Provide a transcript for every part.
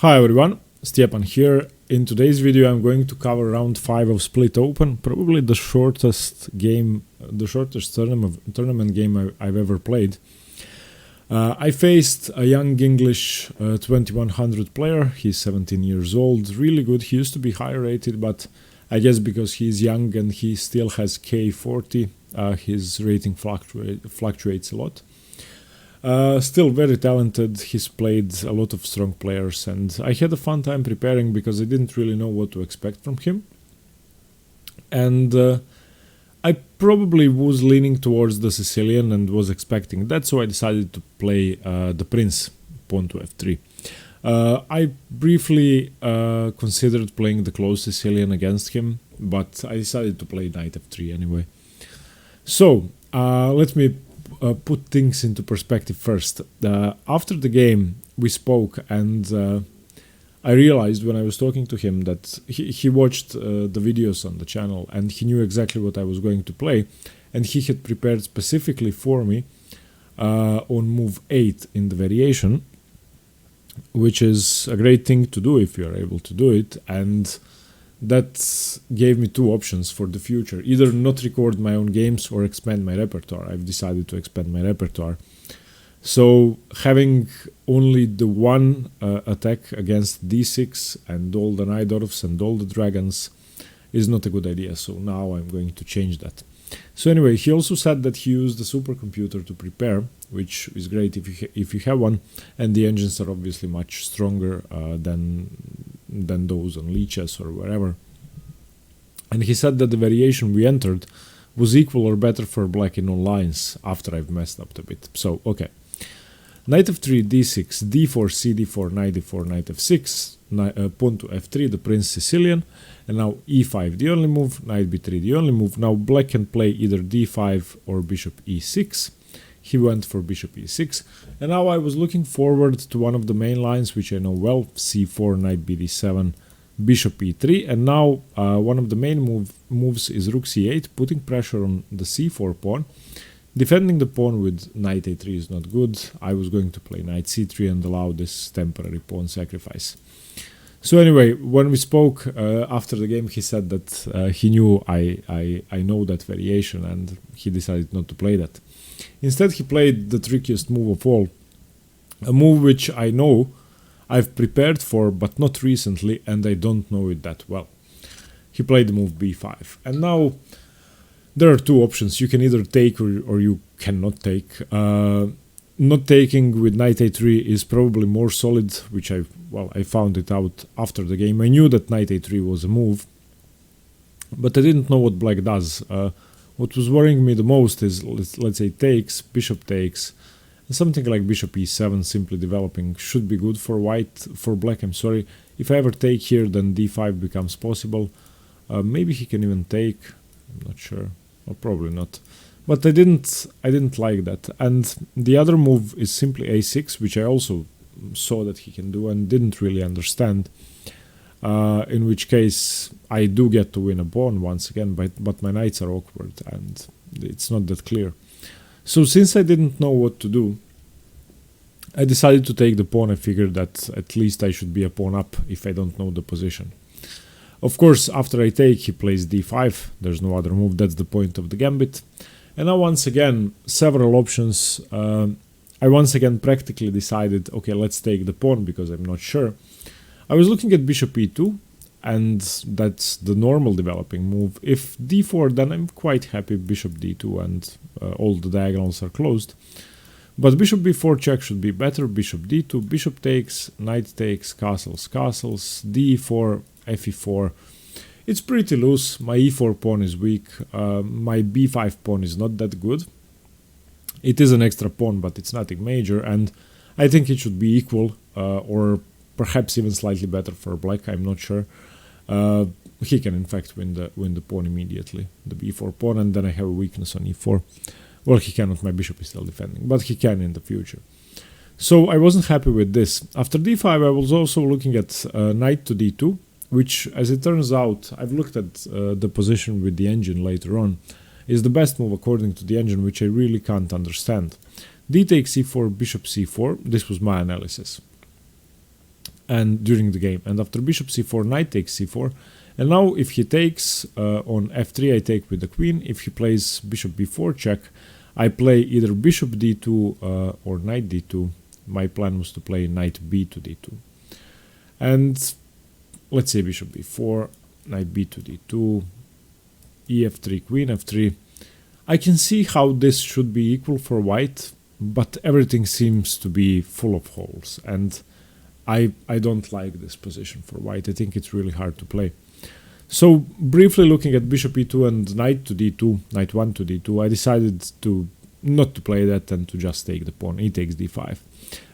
Hi everyone, Stepan here. In today's video I'm going to cover round 5 of Split Open, probably the shortest tournament game I've ever played. I faced a young English 2100 player. He's 17 years old, really good. He used to be high rated, but I guess because he's young and he still has K40, his rating fluctuates a lot. Still very talented. He's played a lot of strong players, and I had a fun time preparing because I didn't really know what to expect from him. And I probably was leaning towards the Sicilian and was expecting that, so I decided to play the Prince pawn to f3. I briefly considered playing the close Sicilian against him, but I decided to play knight f3 anyway. So let me put things into perspective first. After the game we spoke, and I realized when I was talking to him that he watched the videos on the channel and he knew exactly what I was going to play, and he had prepared specifically for me on move 8 in the variation, which is a great thing to do if you are able to do it. And that gave me two options for the future: either not record my own games or expand my repertoire. I've decided to expand my repertoire. So having only the one attack against d6 and all the knight dwarfs and all the dragons is not a good idea. So now I'm going to change that. So anyway, he also said that he used the supercomputer to prepare, which is great if you have one, and the engines are obviously much stronger than those on Lichess or wherever. And he said that the variation we entered was equal or better for black in all lines after I've messed up a bit. So okay, knight f3, d6, d4, cd4, knight d4, knight f6, pawn to f3, the Prince Sicilian, and now e5 the only move, knight b3 the only move. Now black can play either d5 or bishop e6. He went for bishop e6, and now I was looking forward to one of the main lines which I know well: c4, knight bd7, bishop e3, and now one of the main moves is rook c8, putting pressure on the c4 pawn. Defending the pawn with knight a3 is not good. I was going to play knight c3 and allow this temporary pawn sacrifice. So anyway, when we spoke after the game, he said that he knew I know that variation, and he decided not to play that. Instead, he played the trickiest move of all, a move which I know I've prepared for, but not recently, and I don't know it that well. He played the move b5, and now there are two options. You can either take or you cannot take. Not taking with knight a3 is probably more solid, which I found it out after the game. I knew that knight a3 was a move, but I didn't know what black does. What was worrying me the most is, let's say, takes, bishop takes, and something like bishop e7 simply developing should be good for black. I'm sorry. If I ever take here, then d5 becomes possible. Maybe he can even take. I'm not sure. Or probably not. But I didn't like that. And the other move is simply a6, which I also saw that he can do and didn't really understand. In which case I do get to win a pawn once again, but my knights are awkward and it's not that clear. So since I didn't know what to do, I decided to take the pawn. I figured that at least I should be a pawn up if I don't know the position. Of course, after I take, he plays d5. There's no other move. That's the point of the gambit. And now once again, several options. I once again practically decided, okay, let's take the pawn because I'm not sure. I was looking at bishop e2, and that's the normal developing move. If d4, then I'm quite happy bishop d2 and all the diagonals are closed. But bishop b4 check should be better. Bishop d2, bishop takes, knight takes, castles, d4, fe4. It's pretty loose. My e4 pawn is weak. My b5 pawn is not that good. It is an extra pawn, but it's nothing major, and I think it should be equal or perhaps even slightly better for black. I'm not sure. He can in fact win the pawn immediately, the b4 pawn, and then I have a weakness on e4. Well, he cannot. My bishop is still defending, but he can in the future. So I wasn't happy with this. After d5, I was also looking at knight to d2, which, as it turns out, I've looked at the position with the engine later on, is the best move according to the engine, which I really can't understand. D takes e4, bishop c4. This was my analysis. and during the game. And after bishop c4, knight takes c4. And now if he takes on f3, I take with the queen. If he plays bishop b4 check, I play either bishop d2 or knight d2. My plan was to play knight b2 d2. And let's say bishop b4, knight b2 d2, ef3, queen f3. I can see how this should be equal for white, but everything seems to be full of holes. And I don't like this position for white. I think it's really hard to play. So briefly looking at bishop e2 and knight to d2, knight 1 to d2, I decided to not to play that and to just take the pawn. E takes d5.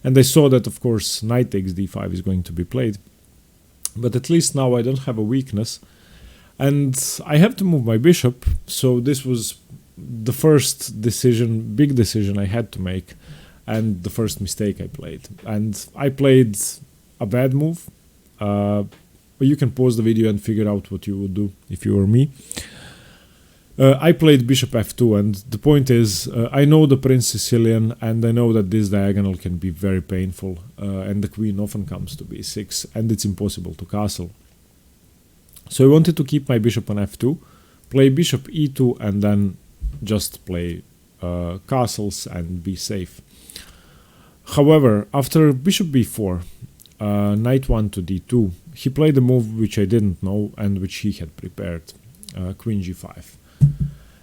And I saw that, of course, knight takes d5 is going to be played. But at least now I don't have a weakness. And I have to move my bishop. So this was the first decision, big decision I had to make. And the first mistake I played. And I played a bad move. But you can pause the video and figure out what you would do if you were me. I played bishop f2, and the point is, I know the Prins Sicilian, and I know that this diagonal can be very painful, and the queen often comes to b6, and it's impossible to castle. So I wanted to keep my bishop on f2, play bishop e2, and then just play castles and be safe. However, after bishop b4, knight 1 to d2, he played a move which I didn't know and which he had prepared, queen g5.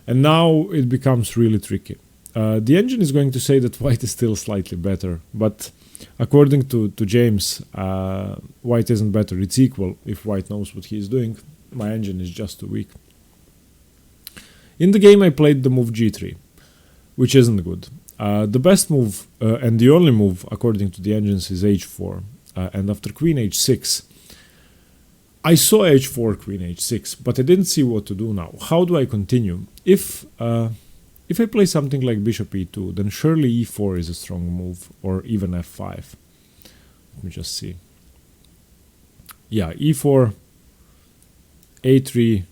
And now it becomes really tricky. The engine is going to say that white is still slightly better, but according to James, white isn't better, it's equal if white knows what he is doing. My engine is just too weak. In the game I played the move g3, which isn't good. The best move and the only move according to the engines is h4, and after queen h6, I saw h4, queen h6, but I didn't see what to do now. How do I continue? If I play something like bishop e2, then surely e4 is a strong move, or even f5. Let me just see. Yeah, e4, a3,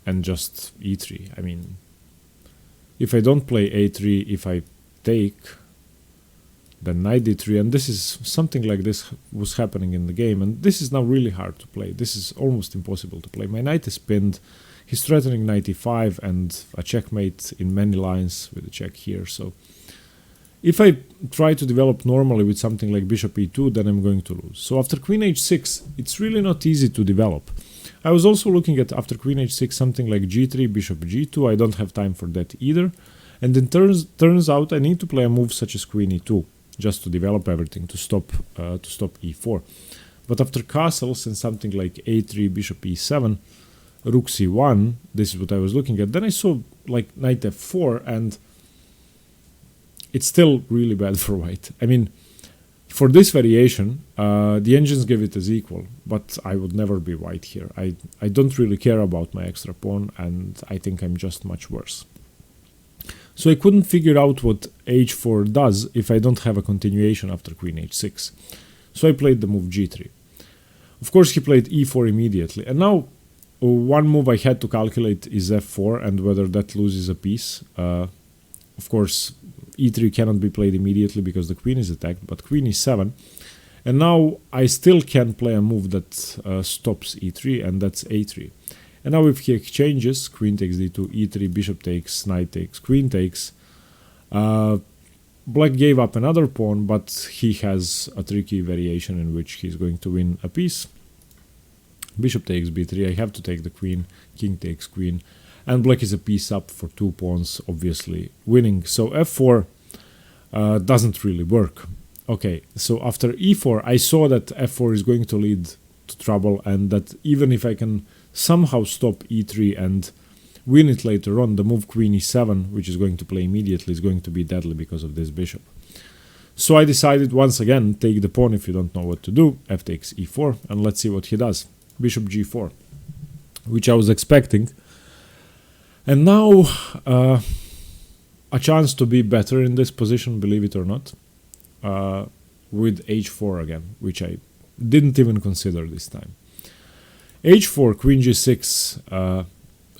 and just e3. I mean, if I don't play a3, if I take, then knight d3, and this is something like this was happening in the game, and this is now really hard to play. This is almost impossible to play. My knight is pinned, he's threatening knight e5 and a checkmate in many lines with a check here. So if I try to develop normally with something like bishop e2, then I'm going to lose. So after queen h6, it's really not easy to develop. I was also looking at after queen h6 something like g3, bishop g2. I don't have time for that either. And it turns out I need to play a move such as queen e2. Just to develop everything, to stop e4. But after castles and something like a3, bishop e7, rook c1, this is what I was looking at, then I saw like knight f4, and it's still really bad for white. I mean, for this variation, the engines give it as equal, but I would never be white here. I don't really care about my extra pawn, and I think I'm just much worse. So I couldn't figure out what h4 does if I don't have a continuation after queen h6. So I played the move g3. Of course he played e4 immediately. And now one move I had to calculate is f4 and whether that loses a piece. Of course e3 cannot be played immediately because the queen is attacked, but queen e7. And now I still can play a move that stops e3, and that's a3. And now if he exchanges, queen takes d2, e3, bishop takes, knight takes, queen takes, black gave up another pawn, but he has a tricky variation in which he's going to win a piece. Bishop takes b3, I have to take the queen, king takes queen, and black is a piece up for 2 pawns, obviously winning. So f4 doesn't really work. Okay, so after e4, I saw that f4 is going to lead to trouble, and that even if I can somehow stop e3 and win it later on, the move queen e7, which is going to play immediately, is going to be deadly because of this bishop. So I decided once again, take the pawn if you don't know what to do, f takes e4, and let's see what he does. Bishop g4, which I was expecting. And now a chance to be better in this position, believe it or not, with h4 again, which I didn't even consider this time. h4, queen g6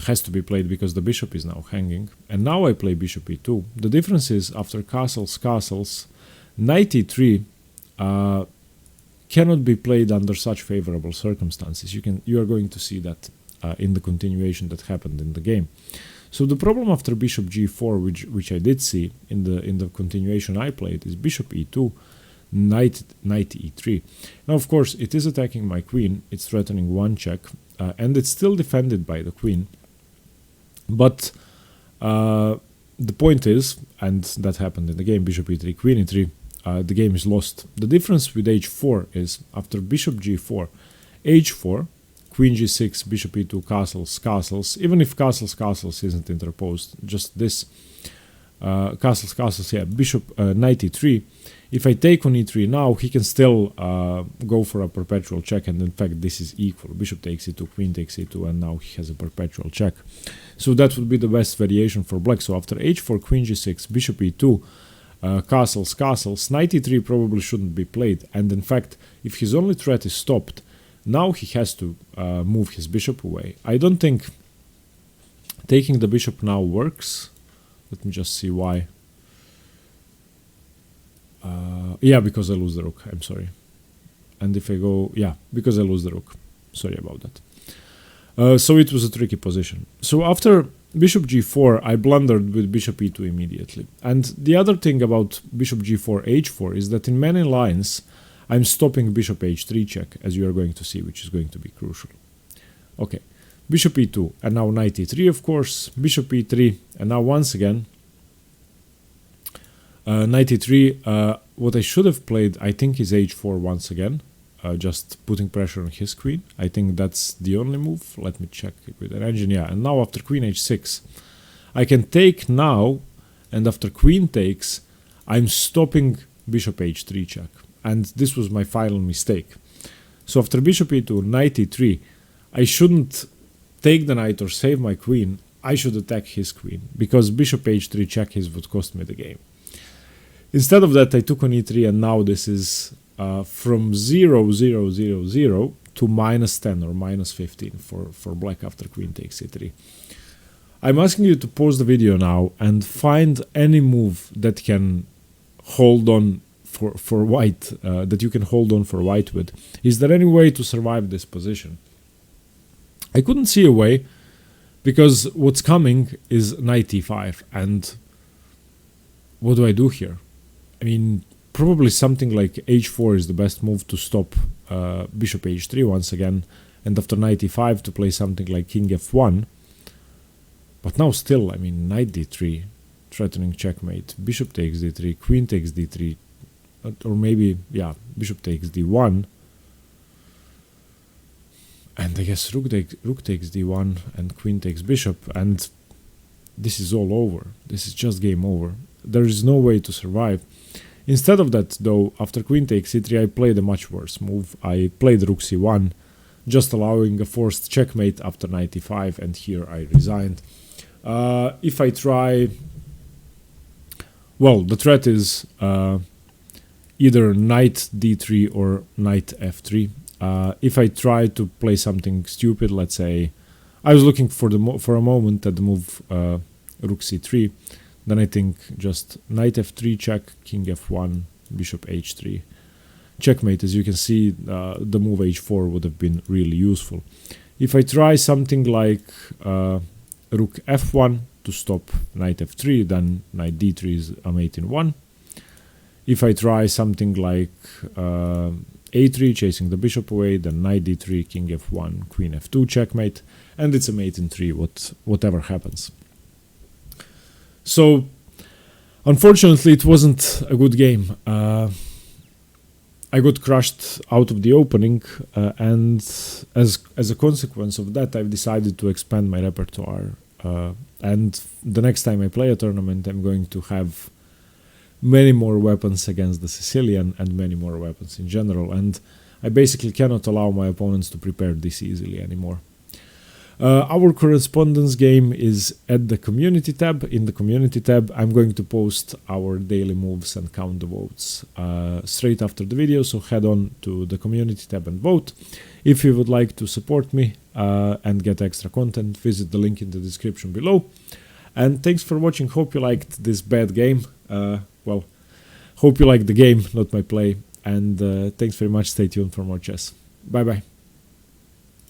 has to be played because the bishop is now hanging. And now I play bishop e2. The difference is after castles, knight e3, cannot be played under such favorable circumstances. You are going to see that in the continuation that happened in the game. So the problem after bishop g4, which I did see in the continuation I played, is bishop e2, knight e3. Now, of course, it is attacking my queen. It's threatening one check, and it's still defended by the queen. But the point is, and that happened in the game, bishop e3, queen e3, the game is lost. The difference with h4 is after bishop g4, h4, queen g6, bishop e2, castles, castles, even if castles isn't interposed, just this, castles, yeah, bishop, knight e3. If I take on e3 now, he can still go for a perpetual check, and in fact this is equal. Bishop takes e2, queen takes e2, and now he has a perpetual check. So that would be the best variation for black. So after h4, queen g6, bishop e2, castles, knight e3 probably shouldn't be played, and in fact, if his only threat is stopped, now he has to move his bishop away. I don't think taking the bishop now works. Let me just see why. Yeah, because I lose the rook, I'm sorry. And if I go, yeah, because I lose the rook. Sorry about that. So it was a tricky position. So after bishop g4, I blundered with bishop e2 immediately. And the other thing about bishop g4, h4 is that in many lines, I'm stopping bishop h3 check, as you are going to see, which is going to be crucial. Okay, bishop e2, and now knight e3, of course, bishop e3, and now once again, knight e3. What I should have played, I think, is h4 once again, just putting pressure on his queen. I think that's the only move. Let me check it with an engine. Yeah, and now after queen h6, I can take now, and after queen takes, I'm stopping bishop h3 check. And this was my final mistake. So after bishop e2, knight e3, I shouldn't take the knight or save my queen. I should attack his queen, because bishop h3 check is what cost me the game. Instead of that, I took on e3, and now this is from 0, 0, 0, 0 to minus 10 or minus 15 for black after queen takes e3. I'm asking you to pause the video now and find any move that can hold on for white, that you can hold on for white with. Is there any way to survive this position? I couldn't see a way, because what's coming is knight e5, and what do I do here? I mean, probably something like h4 is the best move to stop bishop h3 once again, and after knight e5 to play something like king f1. But now still, I mean, knight d3, threatening checkmate, bishop takes d3, queen takes d3, or maybe, yeah, bishop takes d1, and I guess rook takes d1, and queen takes bishop, and this is all over. This is just game over. There is no way to survive. Instead of that, though, after queen takes e3, I played a much worse move. I played rook c1, just allowing a forced checkmate after knight e5, and here I resigned. If I try... Well, the threat is either knight d3 or knight f3. If I try to play something stupid, let's say... I was looking for a moment at the move rook c3, then I think just knight f3 check, king f1, bishop h3. Checkmate, as you can see, the move h4 would have been really useful. If I try something like rook f1 to stop knight f3, then knight d3 is a mate in 1. If I try something like a3, chasing the bishop away, then knight d3, king f1, queen f2, checkmate, and it's a mate in 3, whatever happens. So, unfortunately, it wasn't a good game. I got crushed out of the opening, and as a consequence of that, I've decided to expand my repertoire. And the next time I play a tournament, I'm going to have many more weapons against the Sicilian and many more weapons in general. And I basically cannot allow my opponents to prepare this easily anymore. Our correspondence game is at the community tab. In the community tab, I'm going to post our daily moves and count the votes straight after the video, so head on to the community tab and vote. If you would like to support me and get extra content, visit the link in the description below. And thanks for watching. Hope you liked this bad game. Well, hope you liked the game, not my play. and thanks very much. Stay tuned for more chess. Bye bye.